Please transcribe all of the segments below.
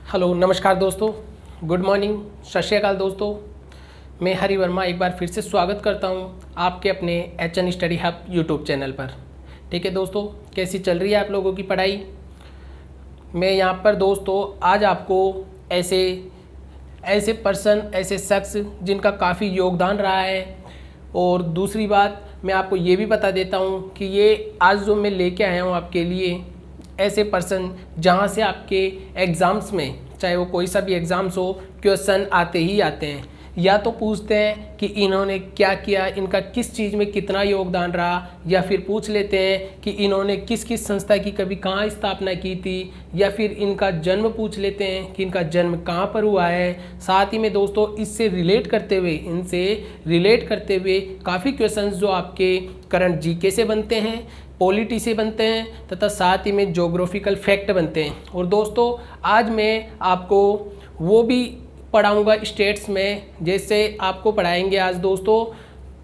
Hello नमस्कार दोस्तों, good morning, सत श्री अकाल दोस्तों। मैं हरि वर्मा एक बार फिर से स्वागत करता हूं आपके अपने HN study hub YouTube channel पर। ठीक है दोस्तों, कैसी चल रही है आप लोगों की पढ़ाई। मैं यहाँ पर दोस्तों आज आपको ऐसे पर्सन, ऐसे शख्स जिनका काफ़ी योगदान रहा है, और दूसरी बात मैं आपको ये भी बता देता हूँ कि ये आज जो मैं लेके आया हूँ आपके लिए ऐसे पर्सन जहाँ से आपके एग्ज़ाम्स में, चाहे वो कोई सा भी एग्ज़ाम्स हो, क्वेश्चन आते ही आते हैं। या तो पूछते हैं कि इन्होंने क्या किया, इनका किस चीज़ में कितना योगदान रहा, या फिर पूछ लेते हैं कि इन्होंने किस किस संस्था की कभी कहाँ स्थापना की थी, या फिर इनका जन्म पूछ लेते हैं कि इनका जन्म कहाँ पर हुआ है। साथ ही में दोस्तों इनसे रिलेट करते हुए काफ़ी क्वेश्चंस जो आपके करंट जीके से बनते हैं, पॉलिटी से बनते हैं, तथा साथ ही में ज्योग्राफिकल फैक्ट बनते हैं। और दोस्तों आज मैं आपको वो भी पढ़ाऊंगा स्टेट्स में, जैसे आपको पढ़ाएंगे आज दोस्तों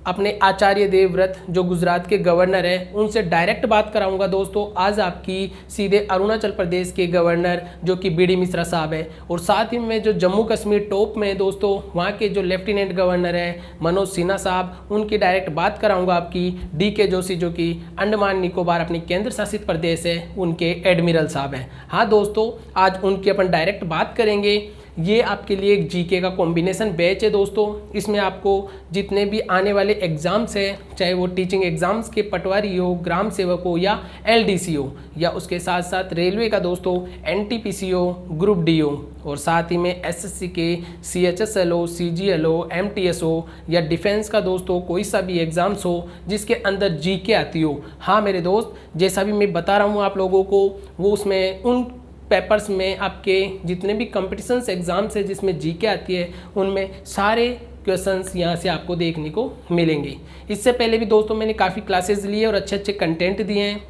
अपने आचार्य देवव्रत जो गुजरात के गवर्नर हैं, उनसे डायरेक्ट बात कराऊंगा दोस्तों आज आपकी सीधे अरुणाचल प्रदेश के गवर्नर जो कि बी डी मिश्रा साहब है। और साथ ही में जो जम्मू कश्मीर टॉप में है दोस्तों, वहाँ के जो लेफ्टिनेंट गवर्नर है मनोज सिन्हा साहब, उनकी डायरेक्ट बात कराऊंगा आपकी DK जोशी जो कि अंडमान निकोबार अपनी केंद्र शासित प्रदेश है, उनके एडमिरल साहब हैं। हाँ दोस्तों, आज उनकी अपन डायरेक्ट बात करेंगे। ये आपके लिए एक जीके का कॉम्बिनेशन बैच है दोस्तों। इसमें आपको जितने भी आने वाले एग्ज़ाम्स हैं, चाहे वो टीचिंग एग्ज़ाम्स के पटवारी हो, ग्राम सेवक हो, या LDC हो, या उसके साथ साथ रेलवे का दोस्तों NTPC हो, ग्रुप D हो, और साथ ही में SSC के CHSL हो, CGL हो, MTS हो, या डिफेंस का दोस्तों कोई सा भी एग्ज़ाम्स हो जिसके अंदर जीके आती हो। हाँ मेरे दोस्त, जैसा भी मैं बता रहा हूँ आप लोगों को, वो उसमें उन पेपर्स में आपके जितने भी कॉम्पिटिशन्स एग्ज़ाम्स है जिसमें जीके आती है, उनमें सारे क्वेश्चंस यहाँ से आपको देखने को मिलेंगे। इससे पहले भी दोस्तों मैंने काफ़ी क्लासेस लिए और अच्छे अच्छे कंटेंट दिए हैं,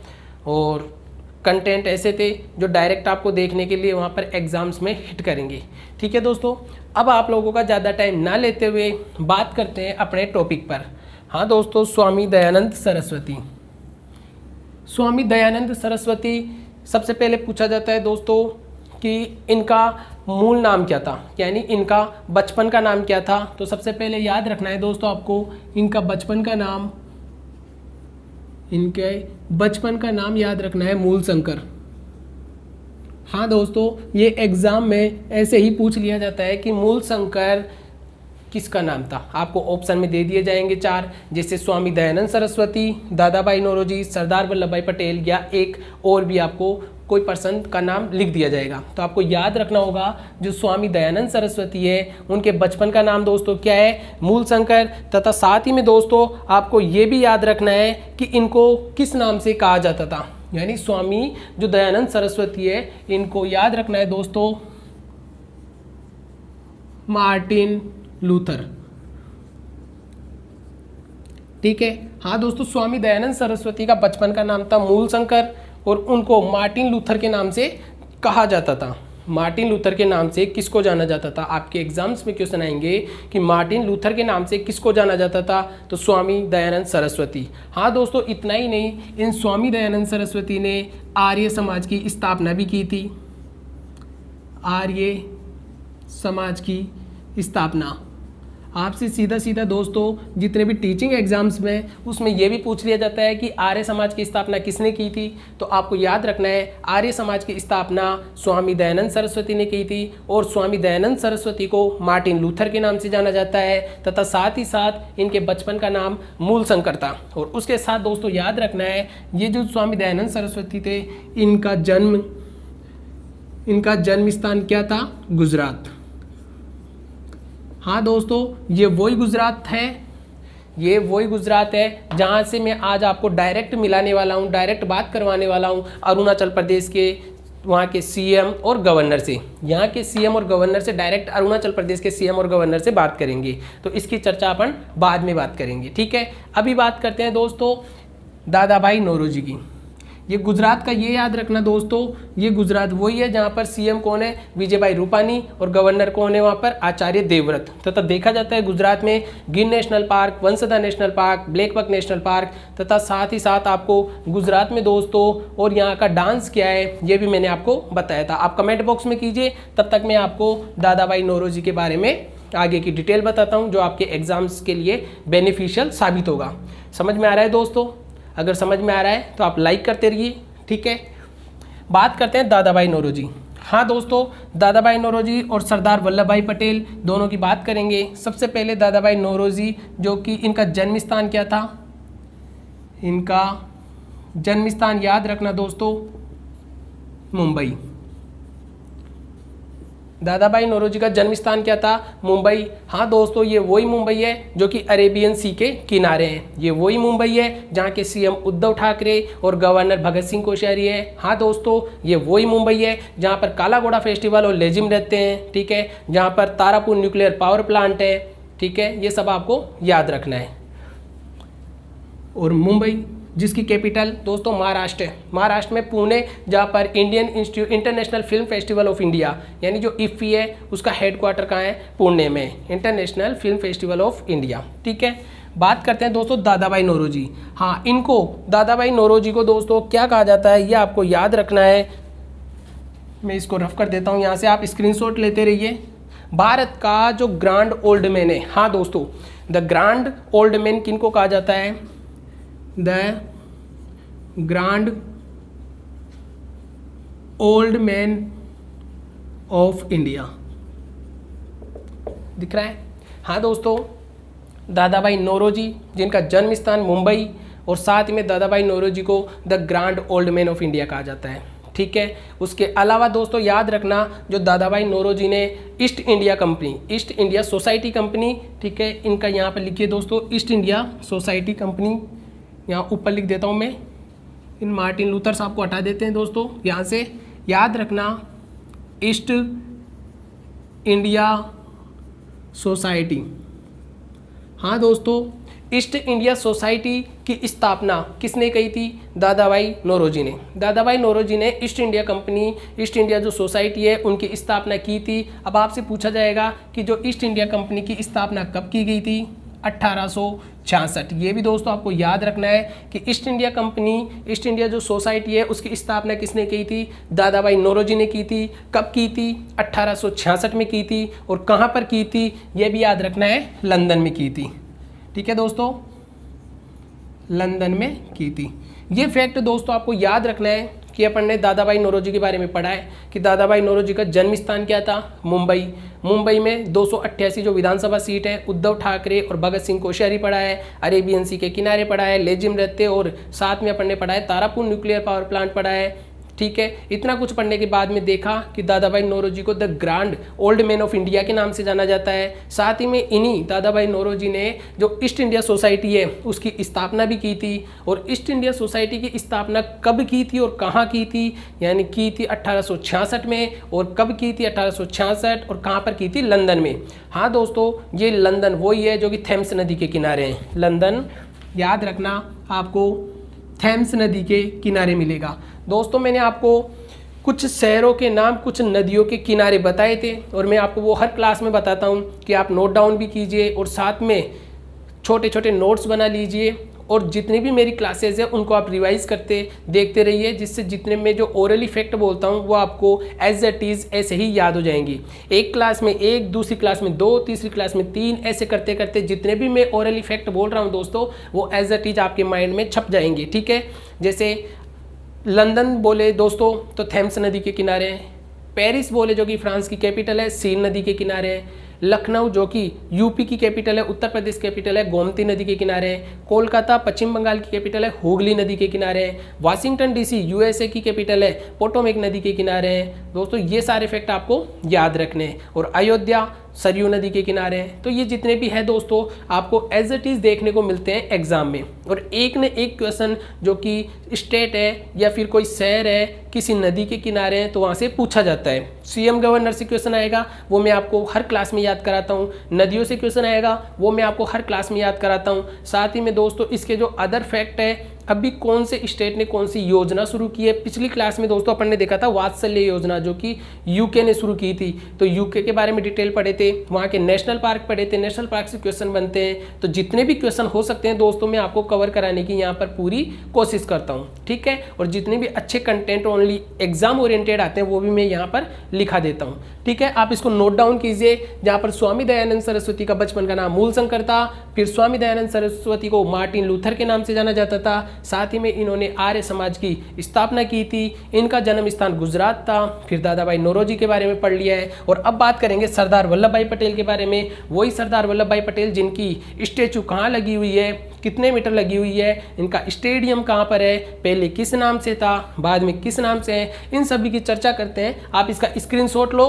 और कंटेंट ऐसे थे जो डायरेक्ट आपको देखने के लिए वहाँ पर एग्ज़ाम्स में हिट करेंगे। ठीक है दोस्तों, अब आप लोगों का ज़्यादा टाइम ना लेते हुए बात करते हैं अपने टॉपिक पर। हाँ दोस्तों, स्वामी दयानंद सरस्वती। स्वामी दयानंद सरस्वती सबसे पहले पूछा जाता है दोस्तों कि इनका मूल नाम क्या था, यानी इनका बचपन का नाम क्या था। तो सबसे पहले याद रखना है दोस्तों आपको, इनके बचपन का नाम याद रखना है मूलशंकर। हाँ दोस्तों, ये एग्जाम में ऐसे ही पूछ लिया जाता है कि मूलशंकर किसका नाम था। आपको ऑप्शन में दे दिए जाएंगे 4, जैसे स्वामी दयानंद सरस्वती, दादा भाई नौरोजी, सरदार वल्लभ भाई पटेल, या एक और भी आपको कोई पर्सन का नाम लिख दिया जाएगा। तो आपको याद रखना होगा जो स्वामी दयानंद सरस्वती है उनके बचपन का नाम दोस्तों क्या है, मूलशंकर। तथा साथ ही में दोस्तों आपको ये भी याद रखना है कि इनको किस नाम से कहा जाता था, यानी स्वामी जो दयानंद सरस्वती है इनको याद रखना है दोस्तों मार्टिन लूथर। ठीक है। हाँ दोस्तों, स्वामी दयानंद सरस्वती का बचपन का नाम था मूलशंकर, और उनको मार्टिन लूथर के नाम से कहा जाता था। मार्टिन लूथर के नाम से किसको जाना जाता था, आपके एग्जाम्स में क्वेश्चन आएंगे कि मार्टिन लूथर के नाम से किसको जाना जाता था, तो स्वामी दयानंद सरस्वती। हाँ दोस्तों, इतना ही नहीं, इन स्वामी दयानंद सरस्वती ने आर्य समाज की स्थापना भी की थी। आर्य समाज की स्थापना आपसे सीधा सीधा दोस्तों जितने भी टीचिंग एग्जाम्स में उसमें यह भी पूछ लिया जाता है कि आर्य समाज की स्थापना किसने की थी। तो आपको याद रखना है आर्य समाज की स्थापना स्वामी दयानंद सरस्वती ने की थी, और स्वामी दयानंद सरस्वती को मार्टिन लूथर के नाम से जाना जाता है, तथा साथ ही साथ इनके बचपन का नाम मूलशंकर था। और उसके साथ दोस्तों याद रखना है ये जो स्वामी दयानंद सरस्वती थे इनका जन्म स्थान क्या था, गुजरात। हाँ दोस्तों, ये वही गुजरात है जहाँ से मैं आज आपको डायरेक्ट मिलाने वाला हूँ, डायरेक्ट बात करवाने वाला हूँ अरुणाचल प्रदेश के वहाँ के CM और गवर्नर से। यहाँ के CM और गवर्नर से डायरेक्ट अरुणाचल प्रदेश के CM और गवर्नर से बात करेंगे, तो इसकी चर्चा अपन बाद में बात करेंगे। ठीक है, अभी बात करते हैं दोस्तों दादा भाई नौरोजी की। ये गुजरात का ये याद रखना दोस्तों, ये गुजरात वही है जहाँ पर सीएम कौन है, विजय भाई रूपानी, और गवर्नर कौन है वहाँ पर, आचार्य देवव्रत। तथा देखा जाता है गुजरात में गिर national park, Vansda national park, blackbuck national park, तथा साथ ही साथ आपको गुजरात में दोस्तों और यहाँ का डांस क्या है ये भी मैंने आपको बताया था। आप कमेंट बॉक्स में कीजिए, तब तक मैं आपको दादाभाई नौरोजी के बारे में आगे की डिटेल बताता हूँ जो आपके एग्जाम्स के लिए बेनिफिशियल साबित होगा। समझ में आ रहा है दोस्तों? अगर समझ में आ रहा है तो आप लाइक करते रहिए, ठीक है। बात करते हैं दादाभाई नौरोजी। हाँ दोस्तों, दादाभाई नौरोजी और सरदार वल्लभ भाई पटेल दोनों की बात करेंगे। सबसे पहले दादाभाई नौरोजी, जो कि इनका जन्म स्थान क्या था, इनका जन्म स्थान याद रखना दोस्तों, मुंबई। दादाभाई नौरोजी का जन्म स्थान क्या था, मुंबई। हाँ दोस्तों, ये वही मुंबई है जो कि अरेबियन सी के किनारे है। ये वही मुंबई है जहाँ के सीएम उद्धव ठाकरे और गवर्नर भगत सिंह कोश्यारी है। हाँ दोस्तों, ये वही मुंबई है जहाँ पर काला घोड़ा फेस्टिवल और लेजिम रहते हैं, ठीक है, जहाँ पर तारापुर न्यूक्लियर पावर प्लांट है, ठीक है। ये सब आपको याद रखना है। और मुंबई जिसकी कैपिटल दोस्तों महाराष्ट्र है। महाराष्ट्र में पुणे, जहाँ पर Indian institute international film festival of India यानी जो इफ्फी है उसका हेडक्वार्टर कहाँ है, पुणे में, international film festival of India, ठीक है। बात करते हैं दोस्तों दादाभाई नौरोजी। हाँ, इनको दादाभाई नौरोजी को दोस्तों क्या कहा जाता है ये आपको याद रखना है। मैं इसको रफ कर देता हूँ यहाँ से, आप स्क्रीनशॉट लेते रहिए। भारत का जो ग्रांड ओल्ड मैन है, हाँ दोस्तों, द ग्रांड ओल्ड मैन किनको कहा जाता है, the grand old man of India. दिख रहा है? हाँ दोस्तों, दादाभाई नौरोजी जिनका जन्म स्थान मुंबई, और साथ में दादाभाई नौरोजी को the grand old man of India कहा जाता है, ठीक है। उसके अलावा दोस्तों याद रखना, जो दादाभाई नौरोजी ने east India company, east India society company, ठीक है, इनका यहाँ पर लिखिए दोस्तों, ईस्ट इंडिया सोसाइटी कंपनी, यहाँ ऊपर लिख देता हूँ मैं, इन मार्टिन लूथर साहब को हटा देते हैं दोस्तों यहाँ से। याद रखना, ईस्ट इंडिया सोसाइटी। हाँ दोस्तों, ईस्ट इंडिया सोसाइटी की स्थापना किसने की थी, दादाभाई नौरोजी ने। दादाभाई नौरोजी ने east India company, east India जो सोसाइटी है उनकी स्थापना की थी। अब आपसे पूछा जाएगा कि जो ईस्ट इंडिया कंपनी की स्थापना कब की गई थी, 1866। ये भी दोस्तों आपको याद रखना है कि east India company, east India जो सोसाइटी है उसकी स्थापना किसने की थी, दादाभाई नौरोजी ने की थी। कब की थी, 1866 में की थी। और कहाँ पर की थी ये भी याद रखना है, लंदन में की थी, ठीक है दोस्तों, लंदन में की थी। ये फैक्ट दोस्तों आपको याद रखना है कि अपन ने दादाभाई नौरोजी के बारे में पढ़ा है कि दादाभाई नौरोजी का जन्म स्थान क्या था, मुंबई। मुंबई में 288 जो विधानसभा सीट है, उद्धव ठाकरे और भगत सिंह कोश्यारी पढ़ा है, अरेबियन सी के किनारे पढ़ा है, लेजिम रहते, और साथ में अपन ने पढ़ा है तारापुर न्यूक्लियर पावर प्लांट पढ़ा है, ठीक है। इतना कुछ पढ़ने के बाद में देखा कि दादाभाई नौरोजी को the grand old man of India के नाम से जाना जाता है। साथ ही में इन्हीं दादाभाई नौरोजी ने जो ईस्ट इंडिया सोसाइटी है उसकी स्थापना भी की थी। और ईस्ट इंडिया सोसाइटी की स्थापना कब की थी और कहाँ की थी, यानी की थी 1866 में। और कब की थी, 1866, और कहाँ पर की थी, लंदन में। हाँ दोस्तों, ये लंदन वही है जो कि थेम्स नदी के किनारे हैं। लंदन याद रखना आपको, थेम्स नदी के किनारे मिलेगा। दोस्तों मैंने आपको कुछ शहरों के नाम, कुछ नदियों के किनारे बताए थे, और मैं आपको वो हर क्लास में बताता हूँ कि आप नोट डाउन भी कीजिए और साथ में छोटे छोटे नोट्स बना लीजिए। और जितनी भी मेरी क्लासेज है उनको आप रिवाइज करते देखते रहिए, जिससे जितने में जो ओरली फैक्ट बोलता हूँ वो आपको एज इट इज़ ऐसे ही याद हो जाएंगी। एक क्लास में एक, दूसरी क्लास में 2, तीसरी क्लास में 3, ऐसे करते करते जितने भी मैं ओरली फैक्ट बोल रहा हूँ दोस्तों वो एज इट इज़ आपके माइंड में छप जाएंगे, ठीक है। जैसे लंदन बोले दोस्तों तो थेम्स नदी के किनारे हैं। पेरिस बोले जो कि फ्रांस की कैपिटल है, सीन नदी के किनारे है। लखनऊ जो कि यूपी की कैपिटल है, उत्तर प्रदेश कैपिटल है, गोमती नदी के किनारे है। कोलकाता पश्चिम बंगाल की कैपिटल है, हुगली नदी के किनारे है। वाशिंगटन डीसी यूएसए की कैपिटल है, पोटोमेक नदी के किनारे है। दोस्तों ये सारे फैक्ट आपको याद रखने हैं। और अयोध्या सरयू नदी के किनारे हैं। तो ये जितने भी हैं दोस्तों आपको एज इट इज़ देखने को मिलते हैं एग्जाम में। और एक न एक क्वेश्चन जो कि स्टेट है या फिर कोई शहर है किसी नदी के किनारे हैं तो वहाँ से पूछा जाता है। सीएम गवर्नर से क्वेश्चन आएगा वो मैं आपको हर क्लास में याद कराता हूँ। नदियों से क्वेश्चन आएगा वो मैं आपको हर क्लास में याद कराता हूँ। साथ ही में दोस्तों इसके जो अदर फैक्ट है अभी कौन से स्टेट ने कौन सी योजना शुरू की है। पिछली क्लास में दोस्तों अपन ने देखा था वात्सल्य योजना जो कि यूके ने शुरू की थी, तो यूके के बारे में डिटेल पढ़े थे, वहाँ के नेशनल पार्क पढ़े थे, नेशनल पार्क से क्वेश्चन बनते हैं। तो जितने भी क्वेश्चन हो सकते हैं दोस्तों मैं आपको कवर कराने की यहाँ पर पूरी कोशिश करता हूँ, ठीक है। और जितने भी अच्छे कंटेंट ओनली एग्जाम ओरिएंटेड आते हैं वो भी मैं यहाँ पर लिखा देता हूँ, ठीक है। आप इसको नोट डाउन कीजिए। जहाँ पर स्वामी दयानंद सरस्वती का बचपन का नाम मूलशंकर था, फिर स्वामी दयानंद सरस्वती को मार्टिन लूथर के नाम से जाना जाता था, साथ ही में इन्होंने आर्य समाज की स्थापना की थी। इनका जन्म स्थान गुजरात था। फिर दादाभाई नौरोजी के बारे में पढ़ लिया है। और अब बात करेंगे सरदार वल्लभ भाई पटेल के बारे में। वही सरदार वल्लभ भाई पटेल जिनकी स्टेचू कहाँ लगी हुई है, कितने मीटर लगी हुई है, इनका स्टेडियम कहाँ पर है, पहले किस नाम से था, बाद में किस नाम से है, इन सभी की चर्चा करते हैं। आप इसका स्क्रीनशॉट लो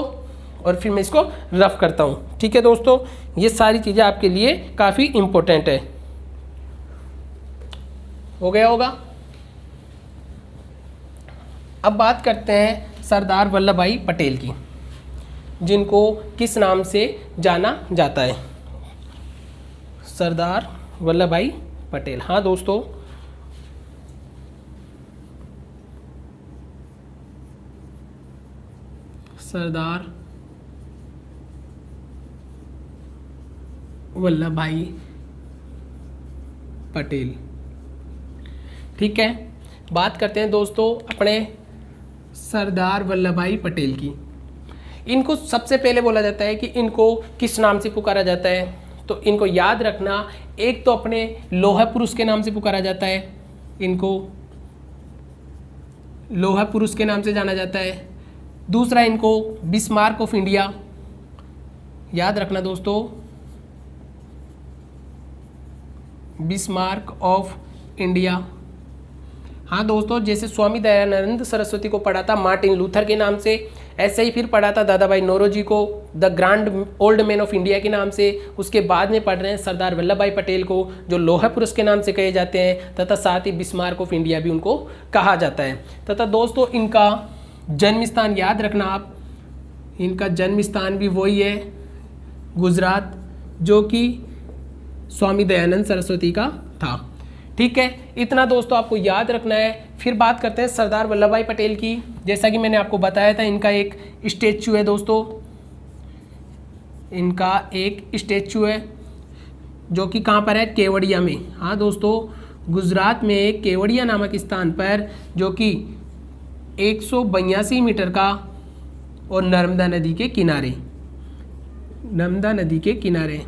और फिर मैं इसको रफ करता हूँ, ठीक है दोस्तों। ये सारी चीज़ें आपके लिए काफ़ी इम्पोर्टेंट है। हो गया होगा। अब बात करते हैं सरदार वल्लभ भाई पटेल की, जिनको किस नाम से जाना जाता है। सरदार वल्लभ भाई पटेल, हाँ दोस्तों, सरदार वल्लभ भाई पटेल, ठीक है। बात करते हैं दोस्तों अपने सरदार वल्लभ भाई पटेल की। इनको सबसे पहले बोला जाता है कि इनको किस नाम से पुकारा जाता है, तो इनको याद रखना। एक तो अपने लौह पुरुष के नाम से पुकारा जाता है, इनको लौह पुरुष के नाम से जाना जाता है। दूसरा इनको बिस्मार्क ऑफ इंडिया, याद रखना दोस्तों, बिस्मार्क ऑफ इंडिया। हाँ दोस्तों, जैसे स्वामी दयानंद सरस्वती को पढ़ा था मार्टिन लूथर के नाम से, ऐसे ही फिर पढ़ा था दादाभाई नौरोजी को the grand old man of India के नाम से। उसके बाद में पढ़ रहे हैं सरदार वल्लभ भाई पटेल को, जो लौह पुरुष के नाम से कहे जाते हैं, तथा साथ ही बिस्मार्क ऑफ इंडिया भी उनको कहा जाता है। तथा दोस्तों इनका जन्म स्थान याद रखना आप, इनका जन्म स्थान भी वही है गुजरात, जो कि स्वामी दयानंद सरस्वती का था, ठीक है। इतना दोस्तों आपको याद रखना है। फिर बात करते हैं सरदार वल्लभ भाई पटेल की। जैसा कि मैंने आपको बताया था इनका एक स्टैचू है दोस्तों, इनका एक स्टैचू है जो कि कहाँ पर है, केवड़िया में। हाँ दोस्तों, गुजरात में केवड़िया नामक स्थान पर, जो कि 182 मीटर का और नर्मदा नदी के किनारे, नर्मदा नदी के किनारे।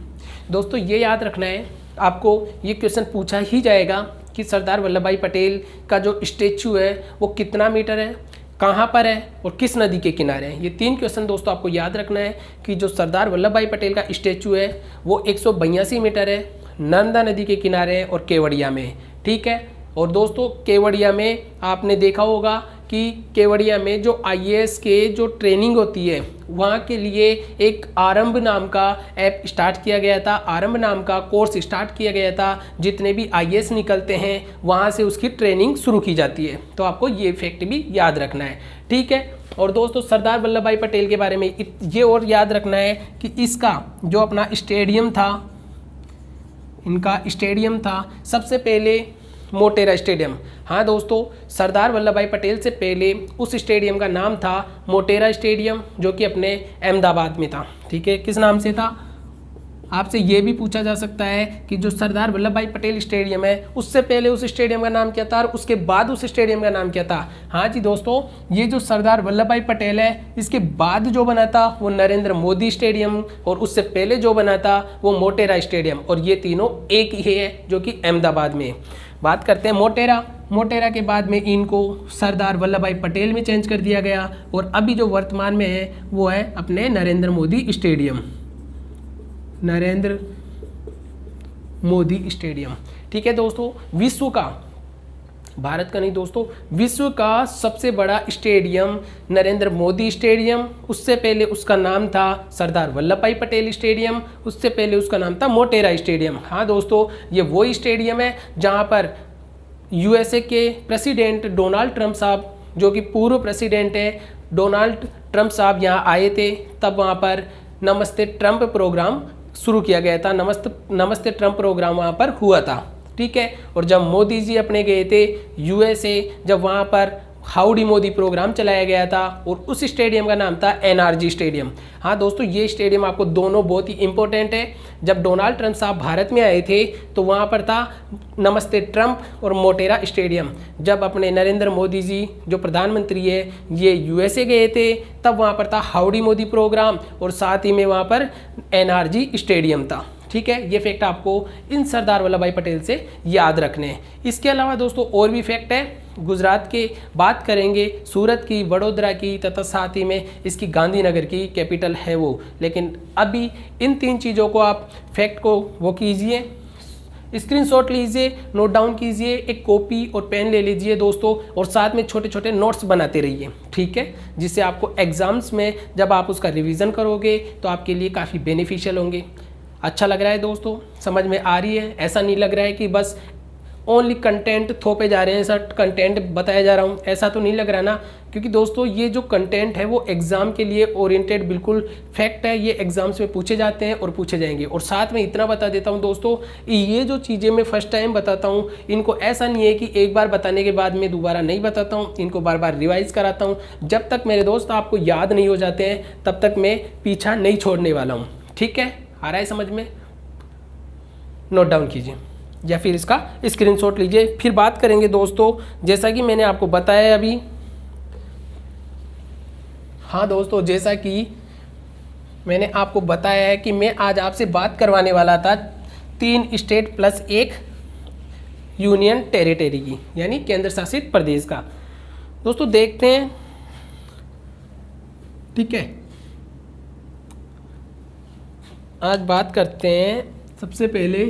दोस्तों ये याद रखना है आपको, ये क्वेश्चन पूछा ही जाएगा कि सरदार वल्लभ भाई पटेल का जो स्टैचू है वो कितना मीटर है, कहाँ पर है और किस नदी के किनारे है। ये 3 क्वेश्चन दोस्तों आपको याद रखना है कि जो सरदार वल्लभ भाई पटेल का स्टैचू है वो 182 मीटर है, नर्मदा नदी के किनारे है और केवड़िया में, ठीक है। और दोस्तों केवड़िया में आपने देखा होगा कि केवड़िया में जो IAS के जो ट्रेनिंग होती है वहाँ के लिए एक आरंभ नाम का ऐप स्टार्ट किया गया था, आरंभ नाम का कोर्स स्टार्ट किया गया था। जितने भी IAS निकलते हैं वहाँ से उसकी ट्रेनिंग शुरू की जाती है, तो आपको ये फैक्ट भी याद रखना है, ठीक है। और दोस्तों सरदार वल्लभ भाई पटेल के बारे में ये और याद रखना है कि इसका जो अपना स्टेडियम था, इनका स्टेडियम था सबसे पहले मोटेरा स्टेडियम। हाँ दोस्तों, सरदार वल्लभ भाई पटेल से पहले उस स्टेडियम का नाम था मोटेरा स्टेडियम, जो कि अपने अहमदाबाद में था, ठीक है। किस नाम से था, आपसे ये भी पूछा जा सकता है कि जो सरदार वल्लभ भाई पटेल स्टेडियम है उससे पहले उस स्टेडियम का नाम क्या था और उसके बाद उस स्टेडियम का नाम क्या था। हाँ जी दोस्तों, ये जो सरदार वल्लभ भाई पटेल है इसके बाद जो बना था वो नरेंद्र मोदी स्टेडियम, और उससे पहले जो बना था वो मोटेरा स्टेडियम, और ये तीनों एक ही है जो कि अहमदाबाद में। बात करते हैं मोटेरा। मोटेरा के बाद में इनको सरदार वल्लभ भाई पटेल में चेंज कर दिया गया, और अभी जो वर्तमान में है वो है अपने नरेंद्र मोदी स्टेडियम, नरेंद्र मोदी स्टेडियम, ठीक है दोस्तों। विश्व का, भारत का नहीं दोस्तों, विश्व का सबसे बड़ा स्टेडियम नरेंद्र मोदी स्टेडियम। उससे पहले उसका नाम था सरदार वल्लभ भाई पटेल स्टेडियम, उससे पहले उसका नाम था मोटेरा स्टेडियम। हाँ दोस्तों, ये वही स्टेडियम है जहाँ पर USA के प्रेसिडेंट डोनाल्ड ट्रंप साहब, जो कि पूर्व प्रेसिडेंट है, डोनाल्ड ट्रंप साहब यहाँ आए थे, तब वहाँ पर नमस्ते ट्रंप प्रोग्राम शुरू किया गया था। नमस्ते ट्रंप प्रोग्राम वहाँ पर हुआ था, ठीक है। और जब मोदी जी अपने गए थे यूएसए, जब वहाँ पर हाउडी मोदी प्रोग्राम चलाया गया था और उस स्टेडियम का नाम था एनआरजी स्टेडियम। हाँ दोस्तों, ये स्टेडियम आपको दोनों बहुत ही इंपॉर्टेंट है। जब डोनाल्ड ट्रंप साहब भारत में आए थे तो वहाँ पर था नमस्ते ट्रंप और मोटेरा स्टेडियम। जब अपने नरेंद्र मोदी जी जो प्रधानमंत्री है ये यूएसए गए थे तब वहाँ पर था हाउडी मोदी प्रोग्राम और साथ ही में वहाँ पर एनआरजी स्टेडियम था, ठीक है। ये फैक्ट आपको इन सरदार वल्लभ भाई पटेल से याद रखने हैं। इसके अलावा दोस्तों और भी फैक्ट है, गुजरात की बात करेंगे, सूरत की, वडोदरा की तथा साथ ही में इसकी गांधीनगर की कैपिटल है वो। लेकिन अभी इन 3 चीज़ों को आप फैक्ट को वो कीजिए, स्क्रीनशॉट लीजिए, नोट डाउन कीजिए, एक कॉपी और पेन ले लीजिए दोस्तों, और साथ में छोटे छोटे नोट्स बनाते रहिए, ठीक है, जिससे आपको एग्जाम्स में जब आप उसका रिवीजन करोगे तो आपके लिए काफ़ी बेनिफिशियल होंगे। अच्छा लग रहा है दोस्तों, समझ में आ रही है? ऐसा नहीं लग रहा है कि बस ओनली कंटेंट थोपे जा रहे हैं, सर कंटेंट बताया जा रहा हूँ, ऐसा तो नहीं लग रहा ना। क्योंकि दोस्तों ये जो कंटेंट है वो एग्ज़ाम के लिए ओरिएंटेड बिल्कुल फैक्ट है, ये एग्ज़ाम्स में पूछे जाते हैं और पूछे जाएंगे। और साथ में इतना बता देता हूँ दोस्तों, ये जो चीज़ें मैं फर्स्ट टाइम बताता हूँ इनको ऐसा नहीं है कि एक बार बताने के बाद मैं दोबारा नहीं बताता हूँ, इनको बार बार रिवाइज़ कराता हूँ। जब तक मेरे दोस्त आपको याद नहीं हो जाते हैं तब तक मैं पीछा नहीं छोड़ने वाला हूँ, ठीक है। आ रहा है समझ में? नोट डाउन कीजिए या फिर इसका स्क्रीनशॉट लीजिए। फिर बात करेंगे दोस्तों, जैसा कि मैंने आपको बताया अभी, हाँ दोस्तों, जैसा कि मैंने आपको बताया है कि मैं आज आपसे बात करवाने वाला था 3 स्टेट प्लस 1 यूनियन टेरिटरी की, यानी केंद्र शासित प्रदेश का। दोस्तों देखते हैं, ठीक है। आज बात करते हैं, सबसे पहले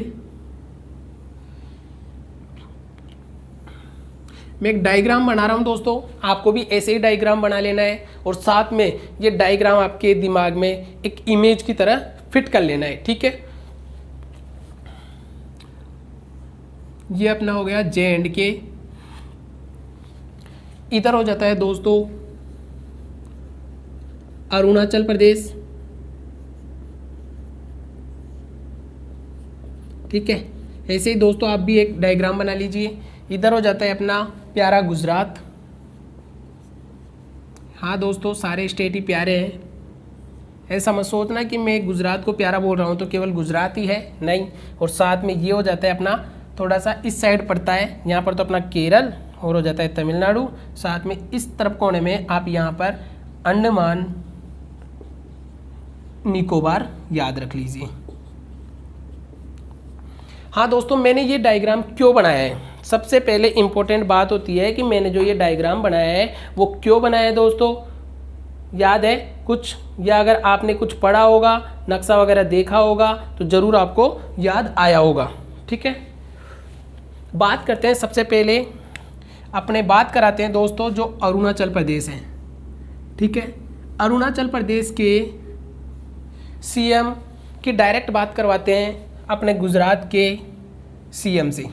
मैं एक डायग्राम बना रहा हूं दोस्तों, आपको भी ऐसे ही डायग्राम बना लेना है और साथ में ये डायग्राम आपके दिमाग में एक इमेज की तरह फिट कर लेना है, ठीक है। ये अपना हो गया J&K, इधर हो जाता है दोस्तों अरुणाचल प्रदेश, ठीक है। ऐसे ही दोस्तों आप भी एक डायग्राम बना लीजिए। इधर हो जाता है अपना प्यारा गुजरात। हाँ दोस्तों, सारे स्टेट ही प्यारे हैं, ऐसा मत सोचना कि मैं गुजरात को प्यारा बोल रहा हूँ तो केवल गुजरात ही है, नहीं। और साथ में ये हो जाता है अपना थोड़ा सा इस साइड पड़ता है, यहाँ पर तो अपना केरल और हो जाता है तमिलनाडु। साथ में इस तरफ कोने में आप यहाँ पर अंडमान निकोबार याद रख लीजिए। हाँ दोस्तों, मैंने ये डायग्राम क्यों बनाया है? सबसे पहले इम्पोर्टेंट बात होती है कि मैंने जो ये डायग्राम बनाया है वो क्यों बनाया है दोस्तों, याद है कुछ? या अगर आपने कुछ पढ़ा होगा, नक्शा वगैरह देखा होगा तो ज़रूर आपको याद आया होगा, ठीक है। बात करते हैं, सबसे पहले अपने बात कराते हैं दोस्तों जो अरुणाचल प्रदेश है, ठीक है। अरुणाचल प्रदेश के सीएम की डायरेक्ट बात करवाते हैं अपने गुजरात के सीएम से,